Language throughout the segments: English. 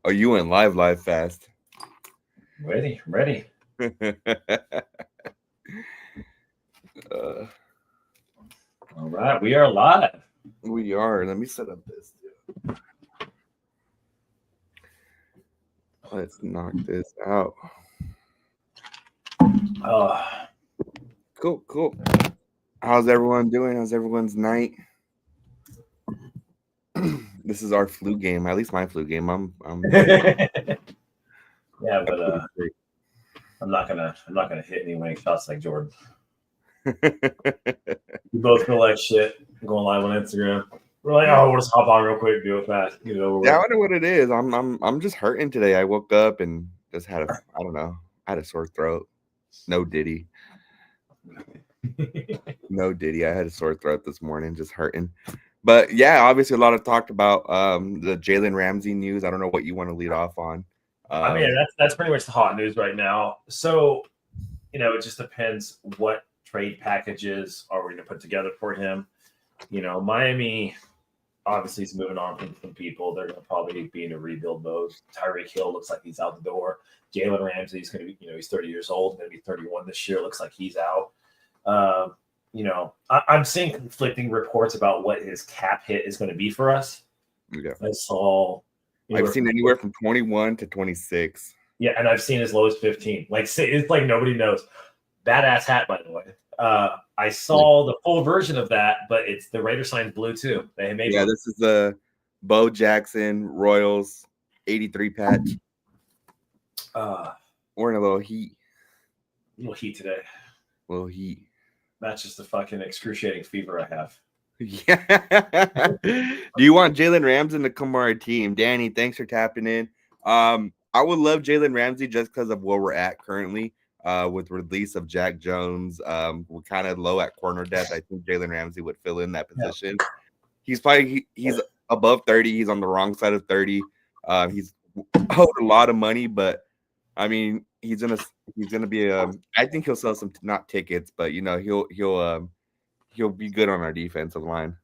Oh, you went live fast. Ready. uh, All right, we are live. we are. Let me set up this. Let's knock this out. Oh, Cool. How's everyone doing? How's everyone's night? This is our flu game. At least my flu game. yeah, I'm but pretty great. I'm not gonna hit any winning shots like Jordan. We both feel like shit going live on Instagram. We're like, oh, we'll just hop on real quick, do it fast, get it over Yeah, I with. wonder what it is. I'm just hurting today. I woke up and just had a I don't know. I had a sore throat. No Diddy. No Diddy. I had a sore throat this morning, just hurting. But yeah, obviously a lot of talked about the Jalen Ramsey news. I don't know what you want to lead off on. I mean, Um, that's pretty much the hot news right now. So, it just depends what trade packages are we going to put together for him. Miami obviously is moving on from some people. They're going to probably be in a rebuild mode. Tyreek Hill looks like he's out the door. Jalen Ramsey is going to be, he's 30 years old, going to be 31 this year. Looks like he's out. I'm seeing conflicting reports about what his cap hit is going to be for us. yeah. I saw I've anywhere seen from anywhere from 21 to 26. yeah, and I've seen as low as 15. Like it's like nobody knows. Badass hat, by the way. I Yeah, saw the full version of that, but it's the Raider sign's blue too. They made yeah, one. this is the Bo Jackson Royals 83 patch. Uh, We're in a little heat. little heat today. Little heat. That's just the fucking excruciating fever I have. Yeah. Do you want Jalen Ramsey to come on our team? Danny, thanks for tapping in. I would love Jalen Ramsey just because of where we're at currently. With release of Jack Jones, we're kind of low at corner depth. I think Jalen Ramsey would fill in that Yeah. position. He's probably he's above 30. He's on the wrong side of 30. He's owed a lot of money, but I mean he's gonna be I think he'll sell some not tickets, but he'll be good on our defensive line.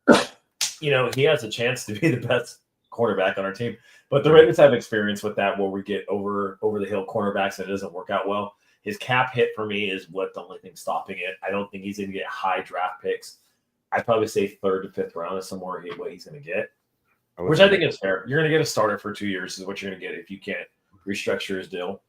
He has a chance to be the best cornerback on our team. But the Ravens have experience with that where we get over the hill cornerbacks and it doesn't work out well. His cap hit for me is what the only thing stopping it. I don't think he's going to get high draft picks. I'd probably say third to fifth round is somewhere what he's going to get, which I think is fair. You're going to get a starter for 2 years is what you're going to get if you can't restructure his deal.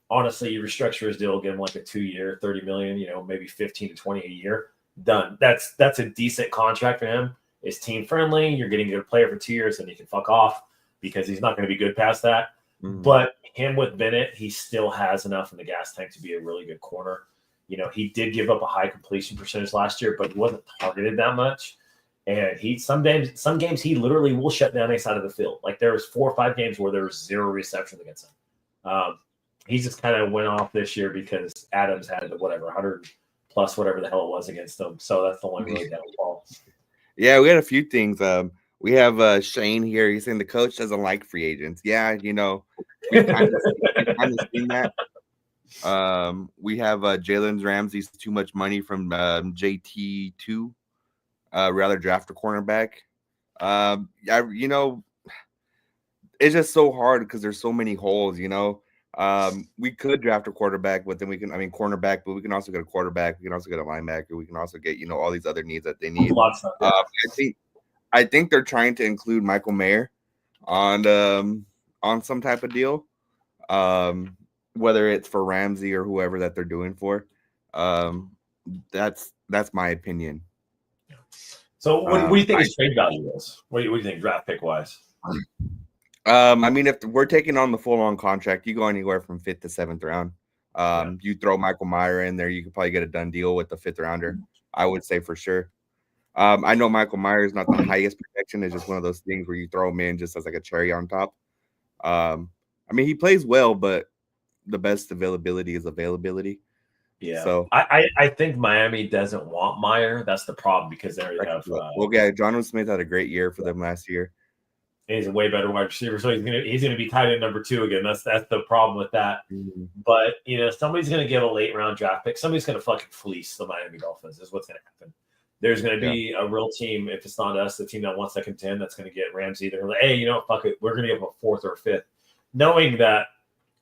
Honestly, you restructure his deal, give him like a 2-year, 30 million, maybe 15 to 20 a year. Done. That's a decent contract for him. It's team friendly. You're getting a good player for 2 years, and he can fuck off because he's not going to be good past that. Mhm. But him with Bennett, he still has enough in the gas tank to be a really good corner. He did give up a high completion percentage last year, but he wasn't targeted that much. And some games he literally will shut down a side of the field. Like there was 4 or 5 games where there was 0 receptions against him. He just kind of went off this year because Adams had the 100 plus whatever the hell it was against them. So that's the one really downfall. Yeah, we had a few things. We have Shane here. He's saying the coach doesn't like free agents. Yeah, we've kind of seen that. We have Jalen Ramsey's too much money from JT2. Rather draft a cornerback. Yeah, it's just so hard because there's so many holes. We could draft a quarterback, but then cornerback, but we can also get a quarterback. We can also get a linebacker. We can also get all these other needs that they need. Lots of I think they're trying to include Michael Mayer on some type of deal, whether it's for Ramsey or whoever that they're doing for. That's my opinion. So what do you think his trade value is? What do you think draft pick wise? If we're taking on the full-on contract, you go anywhere from 5th to 7th round. You throw Michael Mayer in there, you could probably get a done deal with the 5th rounder. I would say for sure. I know Michael Mayer is not the highest protection. It's just one of those things where you throw him in just as like a cherry on top. He plays well, but the best availability is availability. Yeah. So I think Miami doesn't want Meyer. That's the problem because they already have. Jonathan Smith had a great year for them last year. He's a way better wide receiver, so he's gonna be tight end number 2 again. That's the problem with that. Mm-hmm. But somebody's gonna give a late round draft pick. Somebody's gonna fucking fleece the Miami Dolphins. Is what's gonna happen. There's going to be a real team, if it's not us, the team that wants to contend, that's going to get Ramsey. They're like, hey, fuck it. We're going to give him a 4th or 5th. Knowing that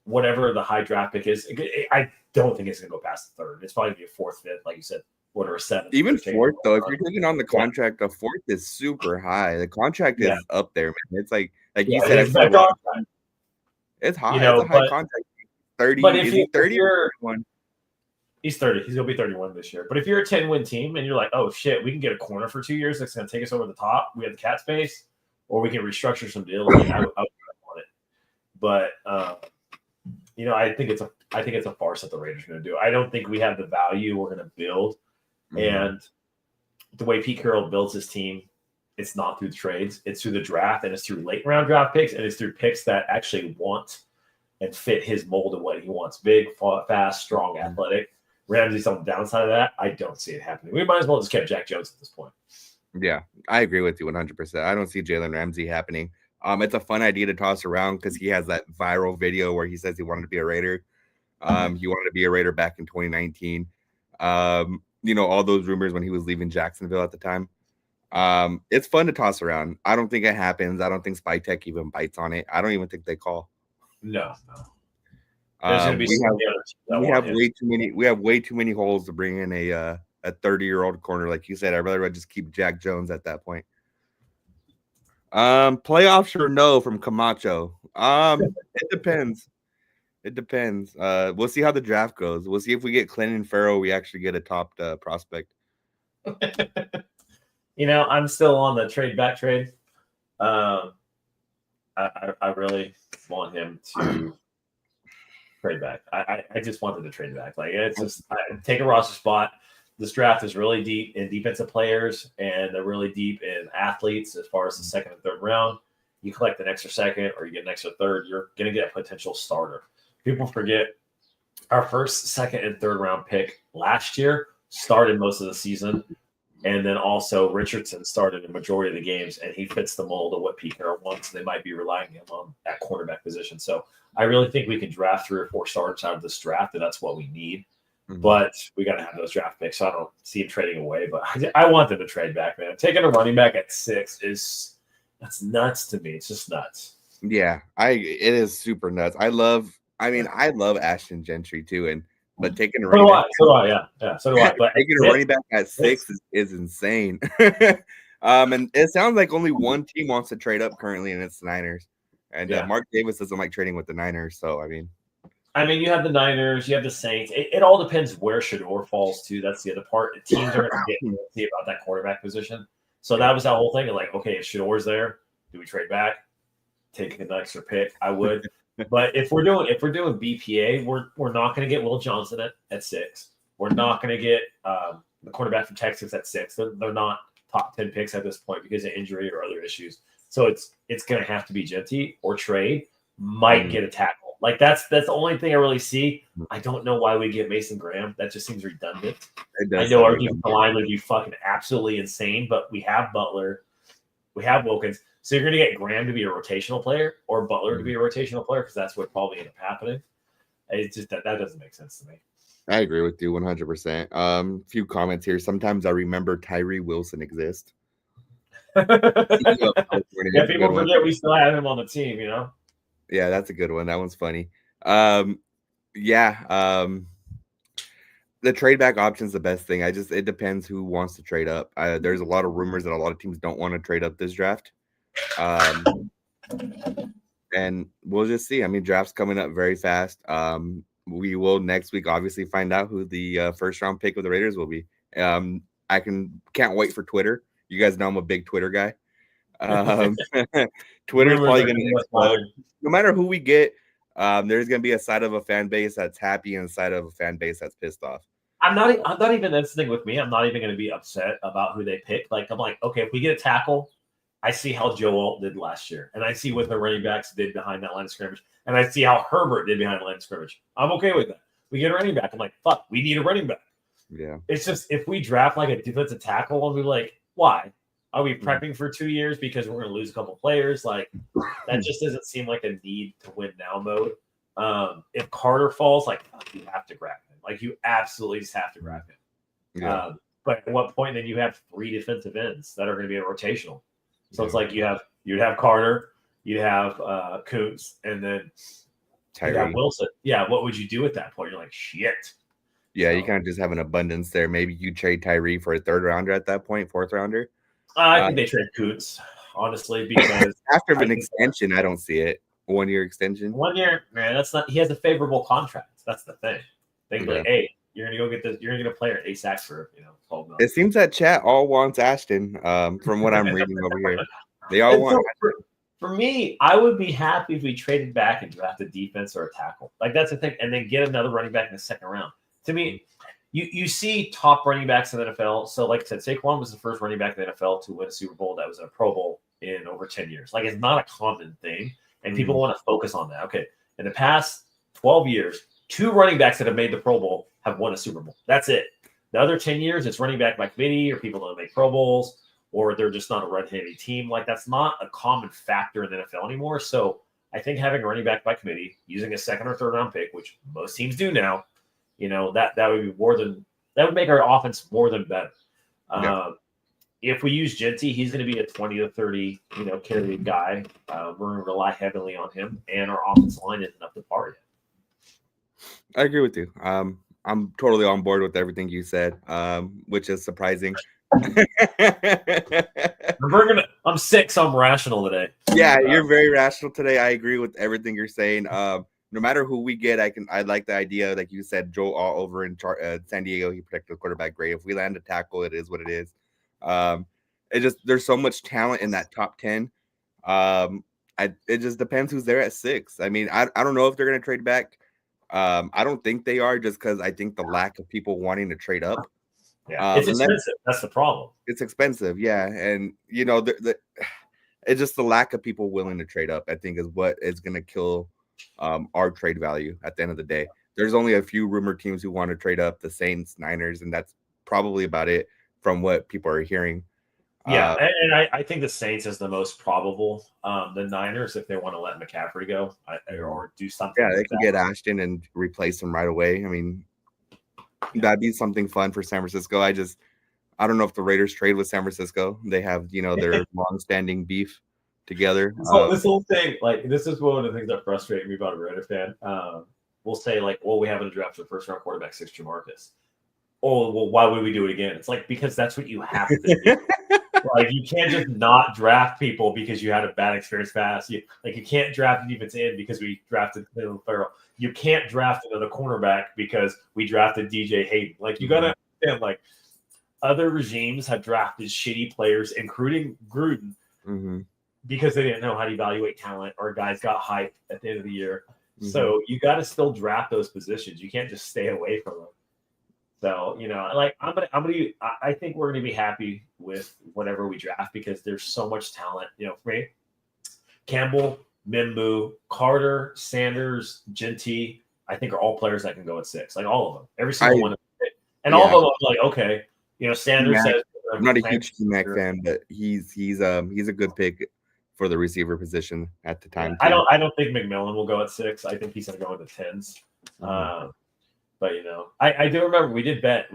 whatever the high draft pick is, I don't think it's going to go past the 3rd. It's probably going to be a 4th, 5th, like you said, whatever, 7th. Even 4th, though, if you're taking on the contract, a 4th is super high. The contract is up there, man. It's like you said, it's high. It's a high contract. 30, but is he 30 or 31? He's 30. He's going to be 31 this year. But if you're a 10-win team and you're like, oh, shit, we can get a corner for 2 years that's going to take us over the top. We have the cap space, or we can restructure some deals. Like, I would want it. But, I think it's a farce that the Raiders are going to do. I don't think we have the value we're going to build. And the way Pete Carroll builds his team, it's not through the trades. It's through the draft, and it's through late-round draft picks, and it's through picks that actually want and fit his mold of what he wants. Big, fast, strong, athletic. Ramsey's on the downside of that. I don't see it happening. We might as well just keep Jack Jones at this point. Yeah, I agree with you 100%. I don't see Jalen Ramsey happening. It's a fun idea to toss around because he has that viral video where he says he wanted to be a Raider. He wanted to be a Raider back in 2019. All those rumors when he was leaving Jacksonville at the time. It's fun to toss around. I don't think it happens. I don't think Spy Tech even bites on it. I don't even think they call. No. There's going to be we have way too many. We have way too many holes to bring in a 30-year-old corner, like you said. I'd rather just keep Jack Jones at that point. Playoffs or no from Camacho. It depends. It depends. We'll see how the draft goes. We'll see if we get Clinton Farrell. We actually get a top prospect. I'm still on the trade. I really want him to trade back. I just wanted to trade back. Like, it's just take a roster spot. This draft is really deep in defensive players, and they're really deep in athletes as far as the 2nd and 3rd round. You collect an extra 2nd or you get an extra 3rd, you're going to get a potential starter. People forget our 1st, 2nd, and 3rd round pick last year started most of the season. And then also Richardson started a majority of the games, and he fits the mold of what Pete Carroll wants. They might be relying on that quarterback position. So I really think we can draft 3 or 4 starters out of this draft, and that's what we need. But we got to have those draft picks, so I don't see him trading away. But I want them to trade back, man. Taking a running back at 6 that's nuts to me. It's just nuts. Yeah, it is super nuts. I love Ashton Gentry too, but taking a running back, so do I. But taking a running back at 6 is insane. And it sounds like only one team wants to trade up currently, and it's the Niners. And Mark Davis doesn't like trading with the Niners, so I mean, you have the Niners, you have the Saints. It all depends where Shador falls to. That's the other part. The teams are going to get see about that quarterback position. So that was that whole thing of like, okay, if Shador's there, do we trade back? Take an extra pick? I would. But if we're doing BPA, we're not going to get Will Johnson at 6. We're not going to get the quarterback from Texas at 6. They're not top 10 picks at this point because of injury or other issues. So it's going to have to be Genty or trade. Might get a tackle. Like that's the only thing I really see. I don't know why we get Mason Graham. That just seems redundant. I know our defensive line would be fucking absolutely insane, but we have Butler, we have Wilkins. So you're going to get Graham to be a rotational player or Butler to be a rotational player because that's what probably ended up happening. It's just that doesn't make sense to me. I agree with you 100%. Few comments here. Sometimes I remember Tyree Wilson exists. People forget we still have him on the team, Yeah, that's a good one. That one's funny. The trade back option is the best thing. It depends who wants to trade up. There's a lot of rumors that a lot of teams don't want to trade up this draft. And we'll just see. I mean, draft's coming up very fast. We will next week obviously find out who the first round pick of the Raiders will be. I can't wait for Twitter. You guys know I'm a big Twitter guy. Twitter's probably going to explode. No matter who we get, there's going to be a side of a fan base that's happy and a side of a fan base that's pissed off. I'm not even, that's the thing with me. I'm not even going to be upset about who they pick. Like, I'm like, okay, if we get a tackle, I see how Joe Alt did last year. And I see what the running backs did behind that line of scrimmage. And I see how Herbert did behind the line of scrimmage. I'm okay with that. We get a running back. I'm like, fuck, we need a running back. Yeah. It's just, if we draft like a defensive tackle, I'll be like, why? Are we prepping for 2 years because we're going to lose a couple players? Like, that just doesn't seem like a need to win now mode. If Carter falls, like, you have to grab him. Like, you absolutely just have to grab him. Yeah. But at what point then you have 3 defensive ends that are going to be a rotational? So it's like you'd have Carter, you'd have Kuntz, and then you'd have Wilson. Yeah, what would you do at that point? You're like, shit. Yeah, you kind of just have an abundance there. Maybe you trade Tyree for a 3rd rounder at that point, 4th rounder. I think they trade Kuntz, honestly, because after an extension, I don't see it. 1-year extension. 1 year, man. That's not. He has a favorable contract. That's the thing. They can be like, hey, you're gonna go get this. You're gonna get a player at 8 sacks for 12 million. It seems that chat all wants Ashton. From what I'm reading over here, they all want. For me, I would be happy if we traded back and drafted defense or a tackle. Like that's the thing, and then get another running back in the 2nd round. To me, you see top running backs in the NFL. So, like I said, Saquon was the first running back in the NFL to win a Super Bowl that was in a Pro Bowl in over 10 years. Like it's not a common thing, and people want to focus on that. Okay, in the past 12 years, 2 running backs that have made the Pro Bowl have won a Super Bowl. That's it. The other 10 years, it's running back by committee, or people don't make Pro Bowls, or they're just not a run-heavy team. Like that's not a common factor in the NFL anymore. So I think having a running back by committee, using a 2nd or 3rd round pick, which most teams do now, that would be that would make our offense more than better. If we use Genty, he's going to be a 20 to 30, carry guy. We're going to rely heavily on him, and our offensive line isn't up to par yet. I agree with you. I'm totally on board with everything you said, which is surprising. I'm sick, so I'm rational today. Yeah, you're very rational today. I agree with everything you're saying. No matter who we get, I like the idea, like you said, Joe all over in San Diego. He protected the quarterback great. If we land a tackle, it is what it is. There's so much talent in that top 10. It just depends who's there at 6. I mean, I don't know if they're gonna trade back. I don't think they are, just because I think the lack of people wanting to trade up. Yeah, it's expensive. That's the problem. It's expensive, yeah, and it's just the lack of people willing to trade up. I think is what is going to kill our trade value at the end of the day. There's only a few rumored teams who want to trade up: the Saints, Niners, and that's probably about it from what people are hearing. Yeah, and I think the Saints is the most probable. The Niners, if they want to let McCaffrey go or do something. Yeah, they can get Ashton and replace him right away. I mean, that'd be something fun for San Francisco. I don't know if the Raiders trade with San Francisco. They have, their long-standing beef together. This whole thing, this is one of the things that frustrate me about a Raider fan. We'll say, we haven't drafted a 1st-round quarterback, 6 Jamarcus. Oh, well, why would we do it again? It's because that's what you have to do. You can't just not draft people because you had a bad experience past. You can't draft a defensive end because we drafted Clelin Ferrell. You can't draft another cornerback because we drafted DJ Hayden. You got to understand, other regimes have drafted shitty players, including Gruden, because they didn't know how to evaluate talent, or guys got hyped at the end of the year. So you got to still draft those positions. You can't just stay away from them. So, I think we're going to be happy with whatever we draft because there's so much talent. For me, Campbell, Mimbu, Carter, Sanders, Genty, I think are all players that can go at 6. All of them. Every single one of them. And all of them are okay. Sanders says I'm not a huge T-Mac fan, but he's a good pick for the receiver position at the time. Yeah, I don't think McMillan will go at 6. I think he's going to go in the 10s. But I do remember we did bet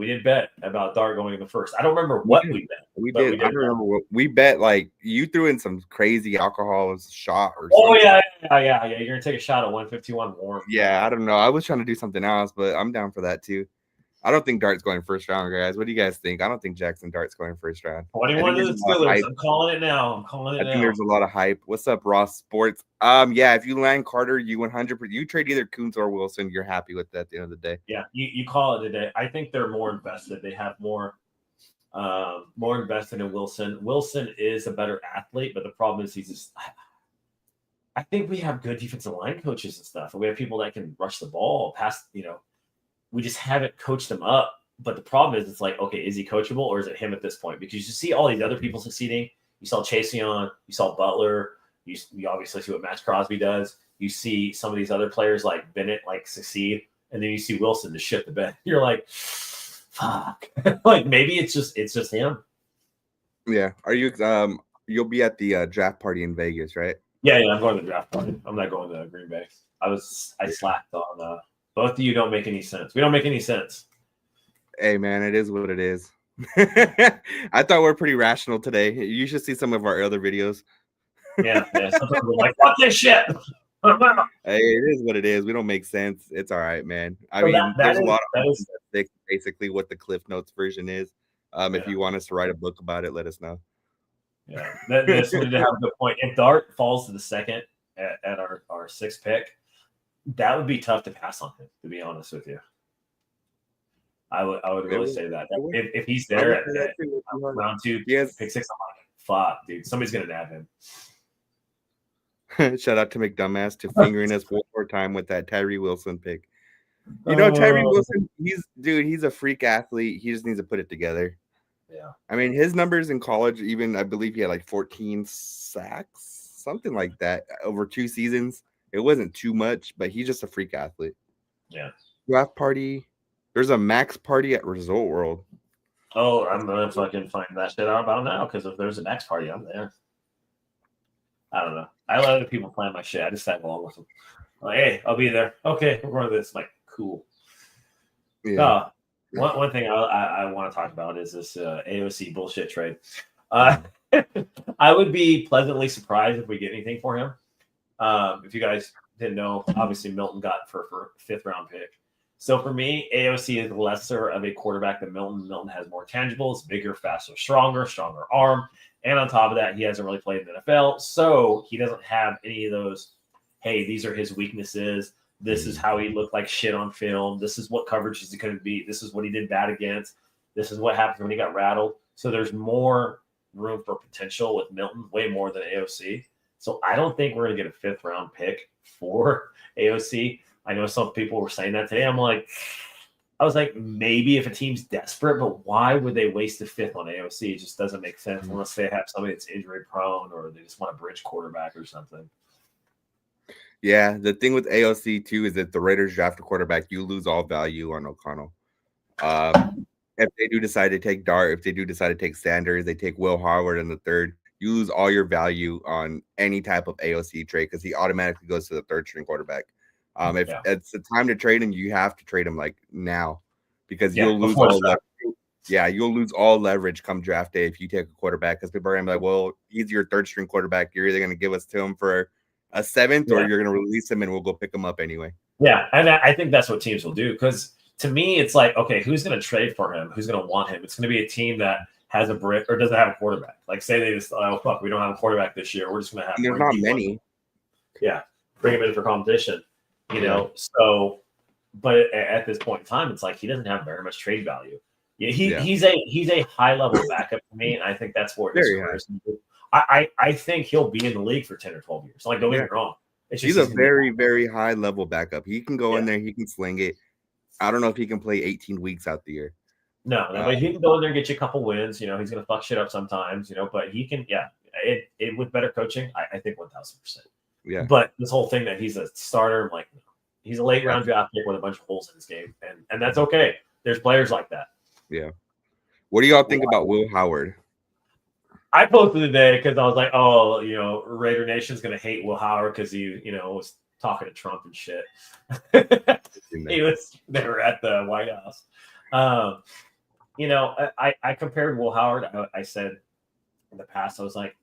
about Dart going in the 1st. I don't remember what we bet. We did. I remember what we bet. You threw in some crazy alcohol shot or something. Oh yeah. You're gonna take a shot at 151 warm. Yeah, I don't know. I was trying to do something else, but I'm down for that too. I don't think Dart's going 1st round, guys. What do you guys think? I don't think Jackson Dart's going 1st round. 21 to the Steelers. I'm calling it now. I think there's a lot of hype. What's up, Ross Sports? Yeah, if you land Carter, you 100%. You trade either Kuntz or Wilson. You're happy with that at the end of the day. Yeah, you call it a day. I think they're more invested. They have more invested in Wilson. Wilson is a better athlete, but the problem is he's just. I think we have good defensive line coaches and stuff, and we have people that can rush the ball past. We just haven't coached him up. But the problem is, it's okay, is he coachable or is it him at this point? Because you see all these other people succeeding. You saw Chaseon, you saw Butler, you obviously see what Max Crosby does. You see some of these other players like Bennett succeed, and then you see Wilson to shit the bed. You're like, fuck. Maybe it's just him. Yeah. Are you you'll be at the draft party in Vegas, right? Yeah, I'm going to the draft party. I'm not going to Green Bay. I slacked on both of you don't make any sense. We don't make any sense. Hey man, it is what it is. I thought we're pretty rational today. You should see some of our other videos. Yeah. Sometimes we're like, fuck this shit. Hey, it is what it is. We don't make sense. It's all right, man. I So mean, that there's a is lot that is of basically what the Cliff Notes version is. If yeah. you want us to write a book about it, let us know. Yeah. Somebody did have a good point. If Dart falls to the second at our sixth pick, that would be tough to pass on him, to be honest with you. I would really say that. If he's there at round 2, Yes. pick 6, I'm like, fuck, dude. Somebody's gonna nab him. Shout out to McDumbass to fingering us one more time with that Tyree Wilson pick. You know, Tyree Wilson, he's a freak athlete. He just needs to put it together. Yeah. I mean, his numbers in college, even I believe he had like 14 sacks, something like that, over 2 seasons. It wasn't too much, but he's just a freak athlete. Yeah. Draft party. There's a max party at Resort World. Oh, I'm gonna fucking find that shit out about now, because if there's a next party, I'm there. I don't know. I let other people plan my shit. I just tag along with them. Like, hey, I'll be there. Okay, we're going to this. Like, cool. Yeah. One thing I want to talk about is this AOC bullshit trade. I would be pleasantly surprised if we get anything for him. If you guys didn't know, obviously Milton got for 5th round pick. So for me, AOC is lesser of a quarterback than Milton. Milton has more tangibles, bigger, faster, stronger arm. And on top of that, he hasn't really played in the NFL. So he doesn't have any of those, hey, these are his weaknesses. This is how he looked like shit on film. This is what coverages he couldn't beat. This is what he did bad against. This is what happened when he got rattled. So there's more room for potential with Milton, way more than AOC. So I don't think we're going to get a 5th round pick for AOC. I know some people were saying that today. I was like, maybe if a team's desperate, but why would they waste a 5th on AOC? It just doesn't make sense unless they have somebody that's injury prone or they just want a bridge quarterback or something. Yeah, the thing with AOC too is that the Raiders draft a quarterback, you lose all value on O'Connell. If they do decide to take Dart, if they do decide to take Sanders, they take Will Howard in the 3rd, you lose all your value on any type of AOC trade because he automatically goes to the 3rd string quarterback. If it's the time to trade him, you have to trade him like now because you'll lose all leverage. Yeah, you'll lose all leverage come draft day if you take a quarterback because people are gonna be like, well, he's your 3rd string quarterback. You're either gonna give us to him for a 7th or you're gonna release him and we'll go pick him up anyway. Yeah, and I think that's what teams will do because to me, it's like, okay, who's gonna trade for him? Who's gonna want him? It's gonna be a team that has a brick or doesn't have a quarterback. Like say they just, oh fuck, we don't have a quarterback this year. We're just gonna have. There's not many. Yeah, bring him in for competition. You know, so, but at this point in time, it's like he doesn't have very much trade value. He's a high level backup for me, and I think that's where his I think he'll be in the league for 10 or 12 years. Like, don't get me wrong. He's a very, very high level backup. He can go in there, he can sling it. I don't know if he can play 18 weeks out the year. No, but he can go in there and get you a couple wins. You know, he's gonna fuck shit up sometimes, you know, but he can, it with better coaching, I think 1000%. Yeah. But this whole thing that he's a starter, I'm like, no. He's a late round draft pick with a bunch of holes in his game, and that's okay. There's players like that. Yeah. What do y'all think about Will Howard? I posted today because I was like, oh, you know, Raider Nation's gonna hate Will Howard because he, you know, was talking to Trump and shit. They were at the White House. You know, I compared Will Howard. I said in the past, I was like,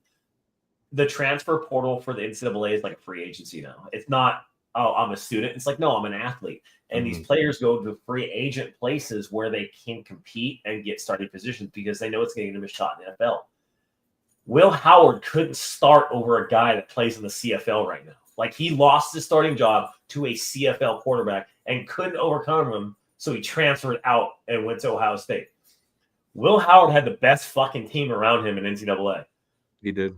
the transfer portal for the NCAA is like a free agency now. It's not, oh, I'm a student. It's like, no, I'm an athlete. And these players go to free agent places where they can compete and get starting positions because they know it's getting them a shot in the NFL. Will Howard couldn't start over a guy that plays in the CFL right now. Like he lost his starting job to a CFL quarterback and couldn't overcome him. So he transferred out and went to Ohio State. Will Howard had the best fucking team around him in NCAA. He did.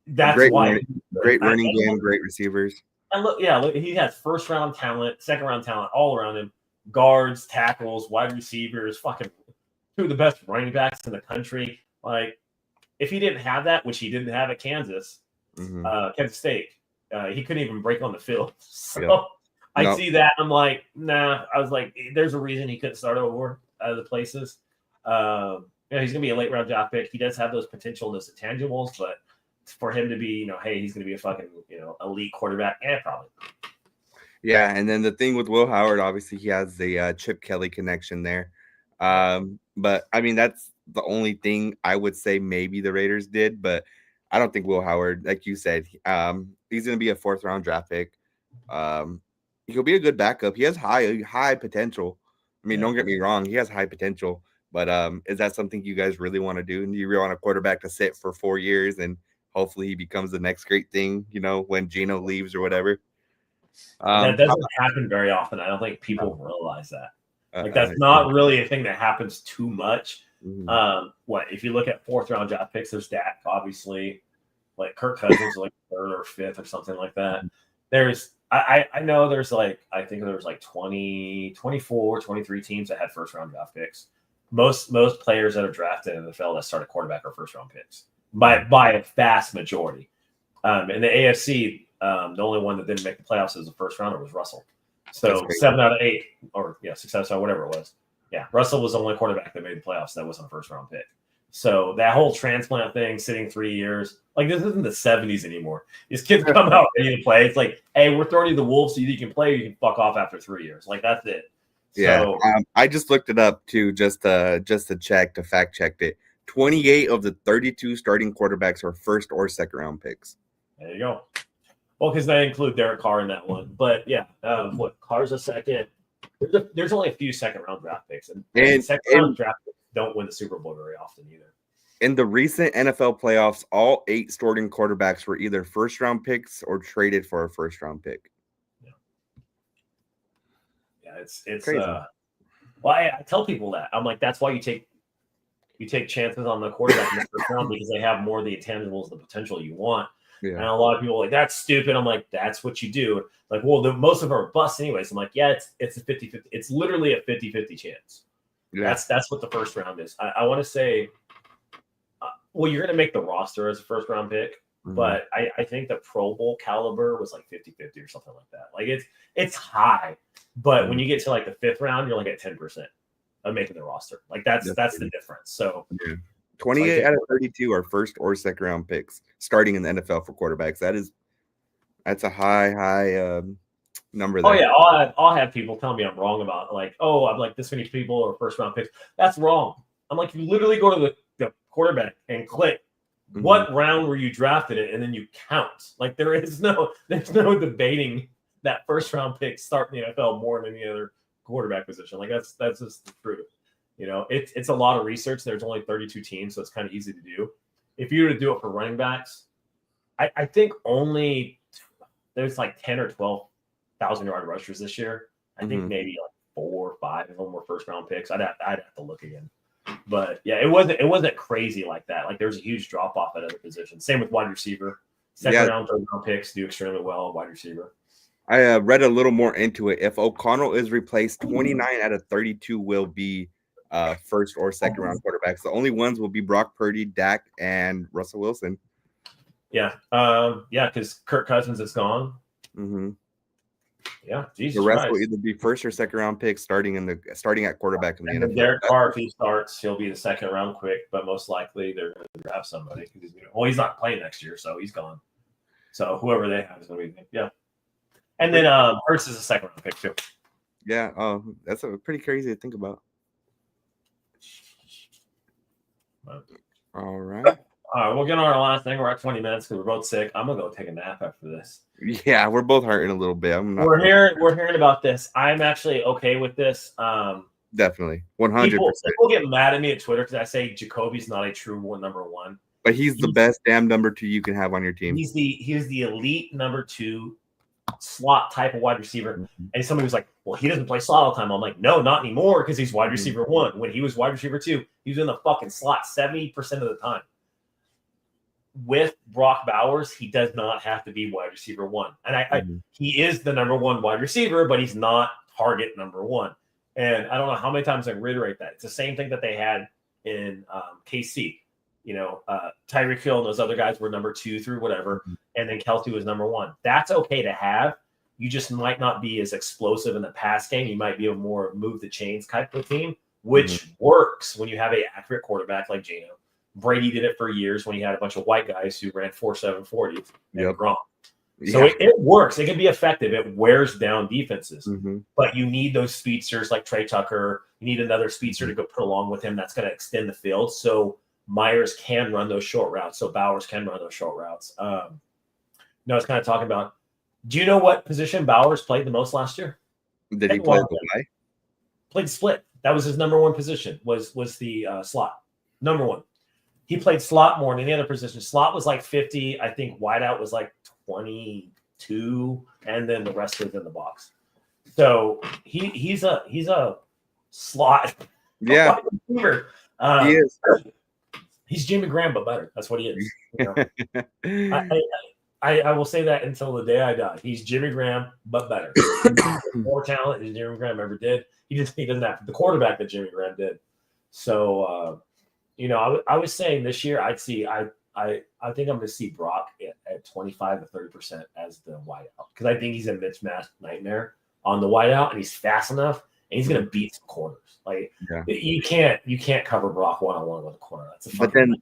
That's why. Great running game, great receivers. And look, he has 1st round talent, 2nd round talent all around him. Guards, tackles, wide receivers, fucking 2 of the best running backs in the country. Like, if he didn't have that, which he didn't have at Kansas State, he couldn't even break on the field. So I see that. I'm like, nah. I was like, there's a reason he couldn't start over other places. He's going to be a late round draft pick. He does have those potential, those intangibles, but for him to be, you know, hey, he's going to be a fucking, you know, elite quarterback, probably. Yeah, and then the thing with Will Howard, obviously, he has the Chip Kelly connection there. But I mean, that's the only thing I would say maybe the Raiders did, but I don't think Will Howard, like you said, he's going to be a 4th-round draft pick. He'll be a good backup. He has high potential. I mean, don't get me wrong, he has high potential. But is that something you guys really want to do? Do you really want a quarterback to sit for 4 years and hopefully he becomes the next great thing, when Geno leaves or whatever? That doesn't happen very often. I don't think people realize that. That's not really a thing that happens too much. If you look at 4th-round draft picks, there's Dak, obviously, like Kirk Cousins, like 3rd or 5th or something like that. I know there's I think there was 20, 24, 23 teams that had 1st-round draft picks. Most players that are drafted in the NFL that start a quarterback are 1st-round picks by a vast majority. In the AFC, the only one that didn't make the playoffs as a 1st-rounder was Russell. So 7 out of 8, or 6 out of 7, whatever it was. Yeah, Russell was the only quarterback that made the playoffs that wasn't a 1st-round pick. So that whole transplant thing, sitting 3 years, this isn't the 70s anymore. These kids come out ready to play. It's like, hey, we're throwing you the wolves so you can play, or you can fuck off after 3 years. That's it. Yeah, I just looked it up too, just to fact check it. 28 of the 32 starting quarterbacks are 1st or 2nd-round picks. There you go. Well, because they include Derek Carr in that one. But yeah, Carr's a 2nd. There's only a few 2nd-round draft picks, and 2nd-round draft picks don't win the Super Bowl very often either. In the recent NFL playoffs, all 8 starting quarterbacks were either 1st-round picks or traded for a 1st-round pick. Yeah, it's crazy. I tell people that. I'm like, that's why you take chances on the quarterback in the 1st round, because they have more of the intangibles, the potential you want. Yeah. And a lot of people are like, that's stupid. I'm like, that's what you do. Most of them are busts anyways. I'm like, yeah, it's a 50-50. It's literally a 50-50 chance. Yeah. That's what the 1st round is. I want to say, you're going to make the roster as a 1st-round pick, but I think the Pro Bowl caliber was 50-50 or something like that. It's high, but when you get to the 5th round, you're at 10% of making the roster. That's the difference. So 28 out of 32 are 1st or 2nd-round picks starting in the NFL for quarterbacks. That's a high number there. Oh yeah, I'll have people tell me I'm wrong about I'm this many people are 1st-round picks. That's wrong. I'm like, you literally go to the quarterback and click what round were you drafted in, and then you count. There's no debating that 1st-round pick start in the NFL more than any other quarterback position. That's just the truth. It's a lot of research. There's only 32 teams, so it's kind of easy to do. If you were to do it for running backs, I think only there's 10 or 12,000-yard rushers this year. I think maybe 4 or 5 of them were 1st-round picks. I'd have to look again. But yeah, it wasn't crazy like that. There's a huge drop off at other positions. Same with wide receiver. 2nd-round, 3rd-round picks do extremely well at wide receiver. I read a little more into it. If O'Connell is replaced, 29 out of 32 will be 1st or 2nd-round quarterbacks. The only ones will be Brock Purdy, Dak, and Russell Wilson. Yeah, because Kirk Cousins is gone. Yeah, Jesus the rest Christ. will either be 1st or 2nd-round picks starting at quarterback in the NFL. Derek Carr, if he starts, he'll be the 2nd-round quick, but most likely they're going to draft somebody. He's not playing next year, so he's gone. So whoever they have is going to be, yeah. And then Hurts is a 2nd-round pick too. Yeah, that's pretty crazy to think about. All right. We'll get on our last thing. We're at 20 minutes because we're both sick. I'm gonna go take a nap after this. Yeah, we're both hurting a little bit. We're hearing about this. I'm actually okay with this. Definitely, 100%. People get mad at me at Twitter because I say Jacoby's not a true number 1, but he's the best damn number 2 you can have on your team. He's the elite number 2 slot type of wide receiver. And somebody was like, "Well, he doesn't play slot all the time." I'm like, "No, not anymore, because he's wide receiver 1. When he was wide receiver 2, he was in the fucking slot 70% of the time." With Brock Bowers, he does not have to be wide receiver 1. And he is the number 1 wide receiver, but he's not target number 1. And I don't know how many times I reiterate that. It's the same thing that they had in KC. Tyreek Hill and those other guys were number 2 through whatever. And then Kelce was number 1. That's okay to have. You just might not be as explosive in the pass game. You might be a more move the chains type of team, which works when you have an accurate quarterback like Geno. Brady did it for years when he had a bunch of white guys who ran 4.7 40 and wrong. So it works. It can be effective. It wears down defenses. But you need those speedsters like Trey Tucker, You need another speedster to go put along with him. That's going to extend the field. So Myers can run those short routes. So Bowers can run those short routes. I was kind of talking about, do you know what position Bowers played the most last year? Did he play the Y? Played split. That was his number one position, was the slot. Number one. He played slot more than any other position. Slot was like 50. I think wideout was like 22, and then the rest was in the box. So he's a slot. Yeah, he is. He's Jimmy Graham, but better. That's what he is. You know? I will say that until the day I die. He's Jimmy Graham, but better. More talent than Jimmy Graham ever did. He doesn't have the quarterback that Jimmy Graham did. So I was saying this year I think I'm going to see Brock at 25 to 30% as the wideout, because I think he's a mismatch nightmare on the wideout, and he's fast enough, and he's going to beat some corners. Like you can't cover Brock one-on-one with a corner. That's but then.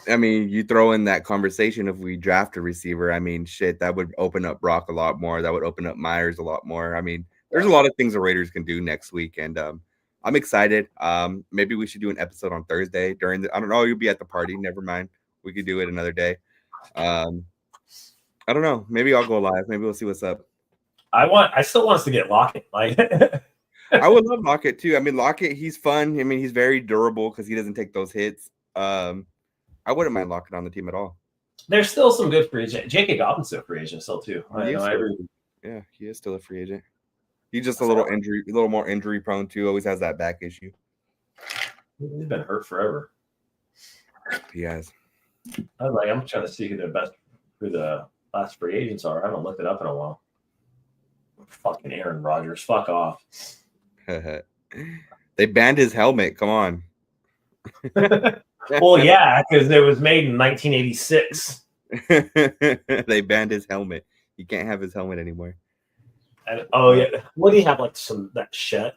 I mean, you throw in that conversation if we draft a receiver. I mean, shit, that would open up Brock a lot more. That would open up Myers a lot more. I mean, there's a lot of things the Raiders can do next week, and I'm excited. Maybe we should do an episode on Thursday during I don't know. You'll be at the party. Never mind. We could do it another day. I don't know. Maybe I'll go live. Maybe we'll see what's up. I still want us to get Lockett. Like, I would love Lockett too. I mean, Lockett, he's fun. I mean, he's very durable because he doesn't take those hits. I wouldn't mind Lockett on the team at all. There's still some good free agent. J.K. Dobbins still a free agent still too. Yeah, he is still a free agent. He's just a little more injury prone too. Always has that back issue. He's been hurt forever. He has. I'm trying to see who the last free agents are. I haven't looked it up in a while. Fucking Aaron Rodgers. Fuck off. They banned his helmet. Come on. Well, yeah, because it was made in 1986. They banned his helmet. He can't have his helmet anymore. And, yeah, what do you have? Like that shit.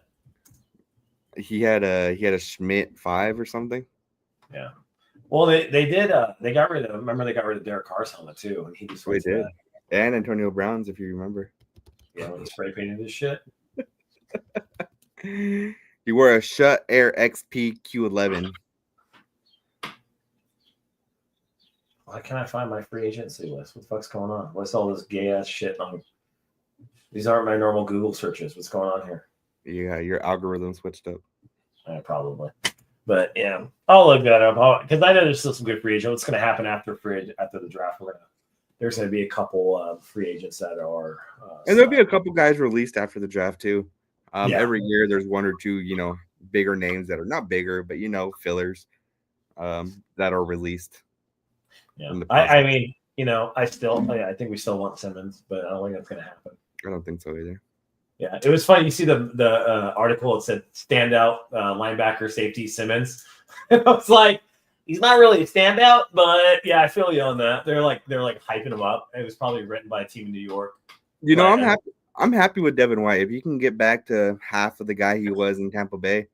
He had a Schmidt 5 or something. Yeah. Well, they did. They got rid of. Remember, they got rid of Derek Carr's helmet too, and he just did. That. And Antonio Brown's, if you remember. Yeah, when he spray painted his shit. He wore a Shut Air XP Q11. Why can't I find my free agency list? What the fuck's going on? What's all this gay ass shit on? These aren't my normal Google searches. What's going on here? Yeah, your algorithm switched up. Probably. But yeah, I'll look that up because I know there's still some good free agents. What's going to happen after the draft? There's going to be a couple of free agents that are, and there'll be a couple guys released after the draft too. Every year there's one or two, bigger names that are not bigger, but fillers that are released. Yeah, I mean, I think we still want Simmons, but I don't think that's going to happen. I don't think so either. Yeah, it was funny. You see the article. It said standout linebacker safety Simmons. I was like, he's not really a standout, but yeah, I feel you on that. They're like hyping him up. It was probably written by a team in New York. I'm happy. I'm happy with Devin White. If you can get back to half of the guy he was in Tampa Bay,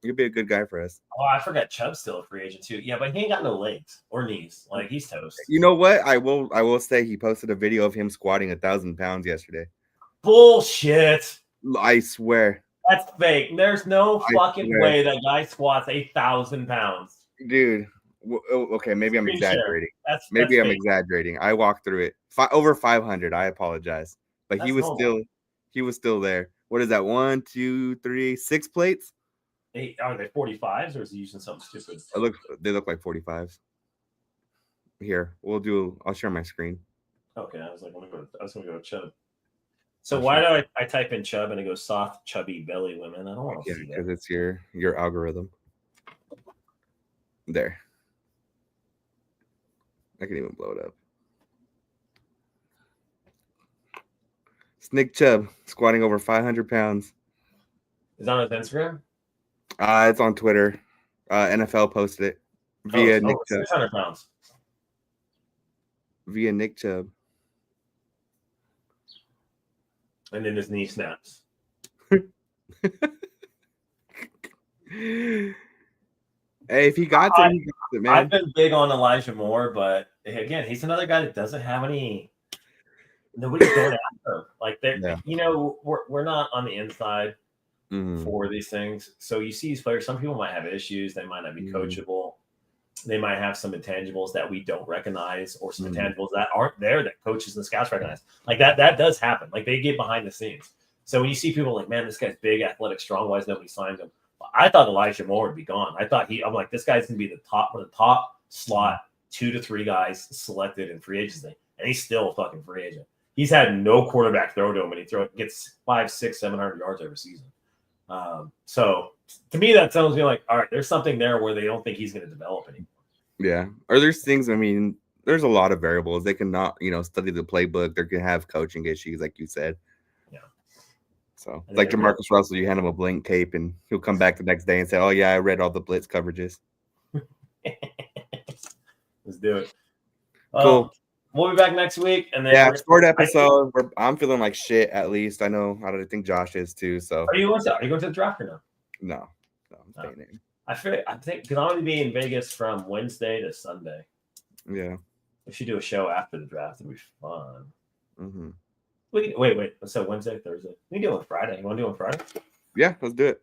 you'll be a good guy for us. Oh, I forgot Chubb's still a free agent too. Yeah, but he ain't got no legs or knees. Like, he's toast. You know what? I will say he posted a video of him squatting 1,000 pounds yesterday. Bullshit. I swear. That's fake. There's no fucking way that guy squats 1,000 pounds. Dude. Okay, maybe I'm exaggerating. That's I'm fake. exaggerating. I walked through it. Over 500. I apologize. But that's he was still there. What is that? 1, 2, 3, 6 plates? Are they 45s or is he using something stupid? They look like 45s. Here, I'll share my screen. Okay, I was gonna go to Chubb. So why do I type in Chubb and it goes soft, chubby belly women? I don't want to see that. Because it's your algorithm. There. I can even blow it up. Nick Chubb squatting over 500 pounds. Is that on his Instagram? It's on Twitter. NFL posted it via Nick Chubb. 600 pounds. Via Nick Chubb. And then his knee snaps. Hey, if he got it, he got it, man. I've been big on Elijah Moore, but again, he's another guy that doesn't have any. Nobody's going after him. Like, we're not on the inside. for these things. So you see these players, some people might have issues. They might not be coachable. They might have some intangibles that we don't recognize, or some intangibles that aren't there that coaches and scouts recognize. Like that does happen. Like they get behind the scenes. So when you see people like, man, this guy's big, athletic, strong, why is nobody signed him? I thought Elijah Moore would be gone. I'm like, this guy's gonna be one of the top slot 2 to 3 guys selected in free agency, and he's still a fucking free agent. He's had no quarterback throw to him, and he gets 500, 600, 700 yards every season. So to me, that tells me like, all right, there's something there where they don't think he's going to develop anymore. Yeah. Or there's things, I mean, there's a lot of variables. They can not, study the playbook. They can have coaching issues, like you said. Yeah. So it's like Jamarcus Russell, you hand him a blank tape and he'll come back the next day and say, oh, yeah, I read all the blitz coverages. Let's do it. Cool. We'll be back next week. And then short episode. I'm feeling like shit, at least. I know. I think Josh is too. So are you going to the draft or no? No, I'm staying in. I think because I'm going to be in Vegas from Wednesday to Sunday. Yeah. We should do a show after the draft. It'd be fun. Mm-hmm. Wait. So Wednesday, Thursday. We can do it on Friday. You want to do it on Friday? Yeah, let's do it.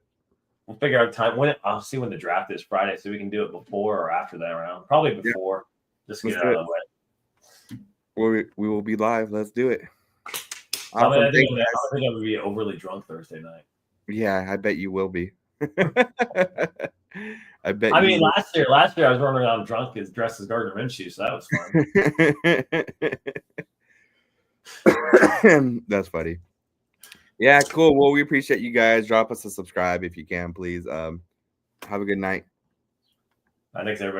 We'll figure out time. I'll see when the draft is Friday, so we can do it before or after that round. Probably before. Yeah. Just get it out of the way. We will be live. Let's do it. Awesome. I think I'm going to be overly drunk Thursday night. Yeah, I bet you will be. I bet. I mean, last year I was running around drunk, dressed as Gardner Minshew, so that was fun. That's funny. Yeah, cool. Well, we appreciate you guys. Drop us a subscribe if you can, please. Have a good night. Thanks, everybody.